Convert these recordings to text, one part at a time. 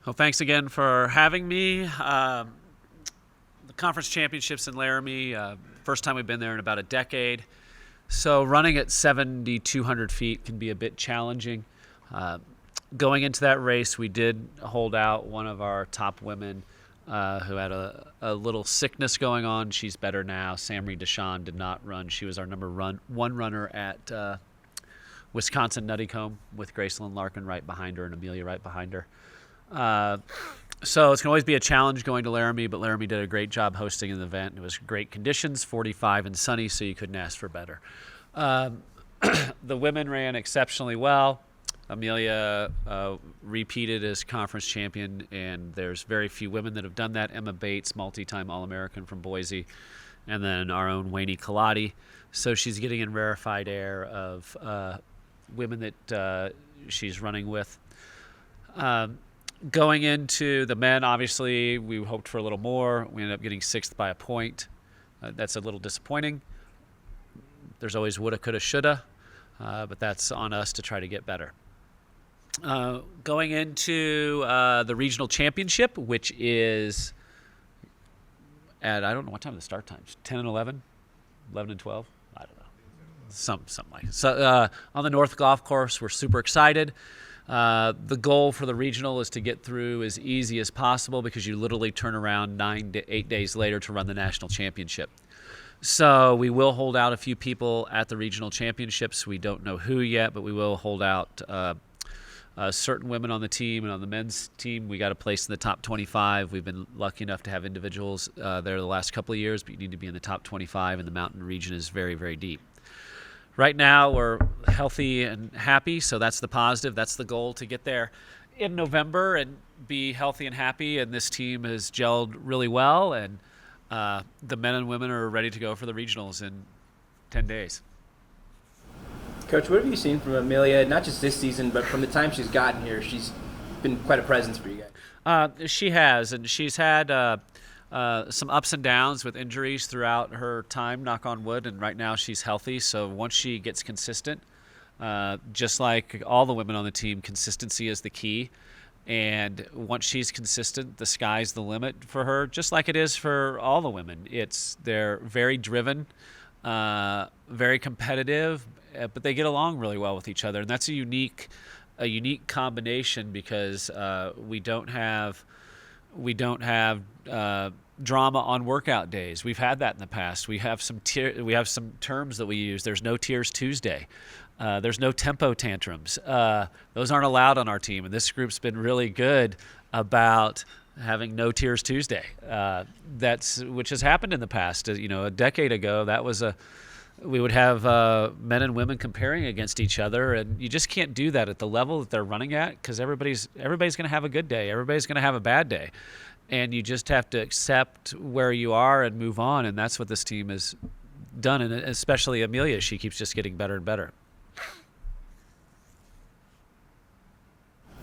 Well, thanks again for having me. The conference championships in Laramie, first time we've been there in about a decade. So running at 7,200 feet can be a bit challenging. Uh, Going into that race, we did hold out one of our top women who had a little sickness going on. She's better now. Samri Deshawn did not run. She was our one runner at Wisconsin Nuttycombe with Gracelyn Larkin right behind her and Amelia right behind her. So it's going to always be a challenge going to Laramie, but Laramie did a great job hosting an event. It was great conditions, 45 and sunny, so you couldn't ask for better. The women ran exceptionally well. Amelia repeated as conference champion, and there's very few women that have done that. Emma Bates, multi-time All-American from Boise, and then our own Wayne Kaladi. So she's getting in rarefied air of women that she's running with. Going into the men, obviously, we hoped for a little more. We ended up getting sixth by a point. That's a little disappointing. There's always woulda, coulda, shoulda, but that's on us to try to get better. Going into the regional championship, which is at, I don't know what time the start times, 10 and 11, 11 and 12, I don't know, something like that. So on the North Golf Course, we're super excited. The goal for the regional is to get through as easy as possible because you literally turn around 9 to 8 days later to run the national championship. So we will hold out a few people at the regional championships. We don't know who yet, but we will hold out certain women on the team. And on the men's team, we got a place in the top 25. We've been lucky enough to have individuals there the last couple of years, but you need to be in the top 25, and the mountain region is very, very deep. Right now, we're healthy and happy, so that's the positive. That's the goal, to get there in November and be healthy and happy. And this team has gelled really well, and the men and women are ready to go for the regionals in 10 days. Coach, what have you seen from Amelia, not just this season, but from the time she's gotten here? She's been quite a presence for you guys. She has, and she's had some ups and downs with injuries throughout her time, knock on wood, and right now she's healthy. So once she gets consistent, just like all the women on the team, consistency is the key. And once she's consistent, the sky's the limit for her, just like it is for all the women. They're very driven, very competitive, but they get along really well with each other. And that's a unique combination because we don't have drama on workout days. We've had that in the past. We have some terms that we use. There's no Tears Tuesday. There's no tempo tantrums. Those aren't allowed on our team, and this group's been really good about having no Tears Tuesday. Which has happened in the past. A decade ago, we would have men and women comparing against each other, and you just can't do that at the level that they're running at because everybody's going to have a good day. Everybody's going to have a bad day. And you just have to accept where you are and move on, and that's what this team has done, and especially Amelia. She keeps just getting better and better.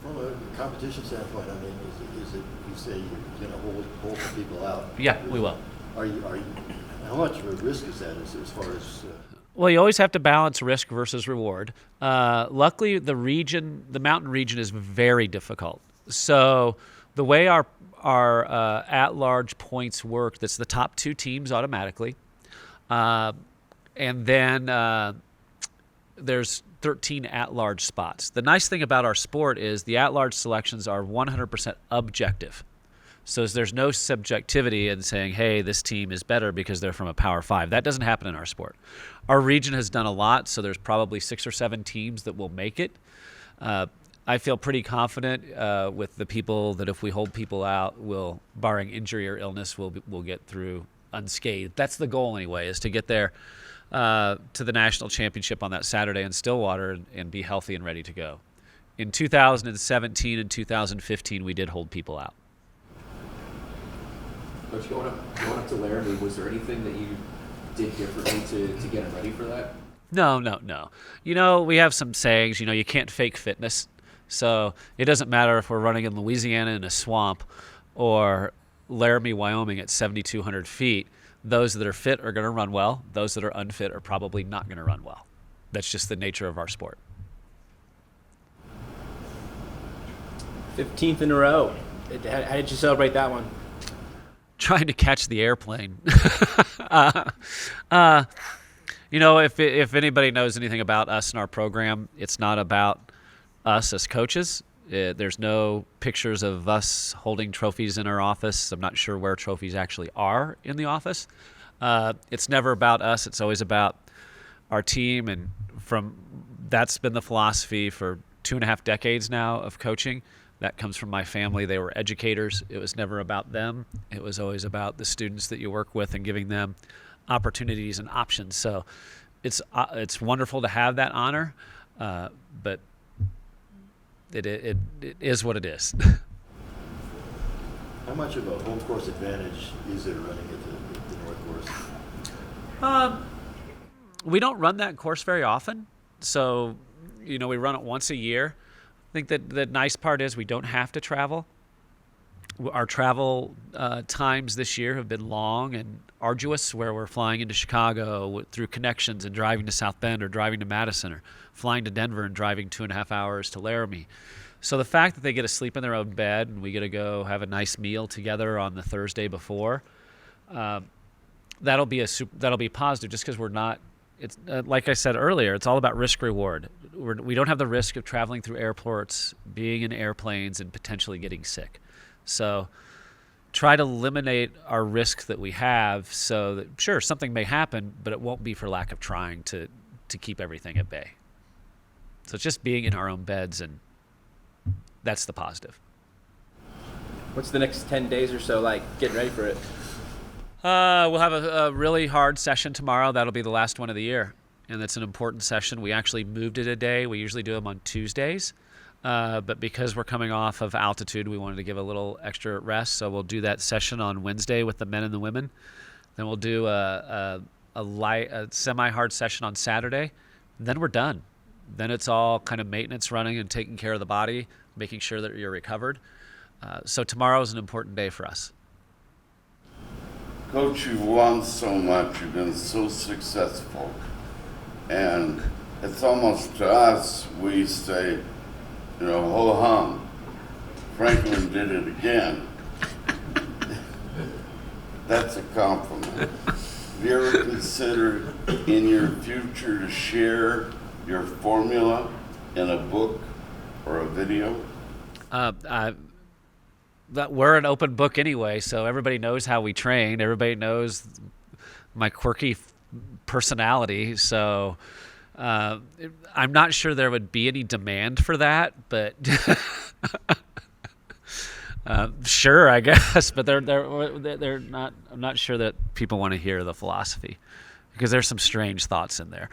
From a competition standpoint, I mean, is it you say you're going to hold some people out? Yeah, we will. Are you? How much of a risk is that as far as? Well, you always have to balance risk versus reward. Luckily, the mountain region is very difficult. So the way our at-large points work, that's the top two teams automatically. And then there's 13 at-large spots. The nice thing about our sport is the at-large selections are 100% objective. So there's no subjectivity in saying, hey, this team is better because they're from a Power 5. That doesn't happen in our sport. Our region has done a lot, so there's probably 6 or 7 teams that will make it. I feel pretty confident with the people that if we hold people out, barring injury or illness, we'll get through unscathed. That's the goal anyway, is to get there to the national championship on that Saturday in Stillwater and be healthy and ready to go. In 2017 and 2015, we did hold people out. Coach, going up to Laramie, was there anything that you did differently to get them ready for that? No. We have some sayings. You can't fake fitness. So it doesn't matter if we're running in Louisiana in a swamp or Laramie, Wyoming at 7,200 feet. Those that are fit are going to run well. Those that are unfit are probably not going to run well. That's just the nature of our sport. 15th in a row. How did you celebrate that one? Trying to catch the airplane. uh, if anybody knows anything about us and our program, it's not about us as coaches. There's no pictures of us holding trophies in our office. I'm not sure where trophies actually are in the office. It's never about us. It's always about our team, and that's been the philosophy for 2.5 decades now of coaching. That comes from my family. They were educators. It was never about them. It was always about the students that you work with and giving them opportunities and options. So it's wonderful to have that honor, but it is what it is. How much of a home course advantage is there running at the North Course? We don't run that course very often. So, we run it once a year. I think that the nice part is we don't have to travel. Our travel times this year have been long and arduous, where we're flying into Chicago through connections and driving to South Bend, or driving to Madison, or flying to Denver and driving 2.5 hours to Laramie. So the fact that they get to sleep in their own bed and we get to go have a nice meal together on the Thursday before, that'll be positive, just because we're not. It's like I said earlier, it's all about risk reward. We don't have the risk of traveling through airports, being in airplanes, and potentially getting sick. So try to eliminate our risk that we have, so that, sure, something may happen, but it won't be for lack of trying to keep everything at bay. So it's just being in our own beds, and that's the positive. What's the next 10 days or so like getting ready for it? We'll have a really hard session tomorrow. That'll be the last one of the year, and it's an important session. We actually moved it a day. We usually do them on Tuesdays, but because we're coming off of altitude, we wanted to give a little extra rest, so we'll do that session on Wednesday with the men and the women. Then we'll do a semi-hard session on Saturday. Then we're done. Then it's all kind of maintenance running and taking care of the body, making sure that you're recovered. So tomorrow is an important day for us. Coach, you've won so much, you've been so successful, and it's almost to us, we say, ho hum, Franklin did it again. That's a compliment. Have you ever considered in your future to share your formula in a book or a video? That we're an open book anyway, so everybody knows how we train. Everybody knows my quirky personality, so I'm not sure there would be any demand for that, but sure, I guess. But they're not. I'm not sure that people want to hear the philosophy, because there's some strange thoughts in there.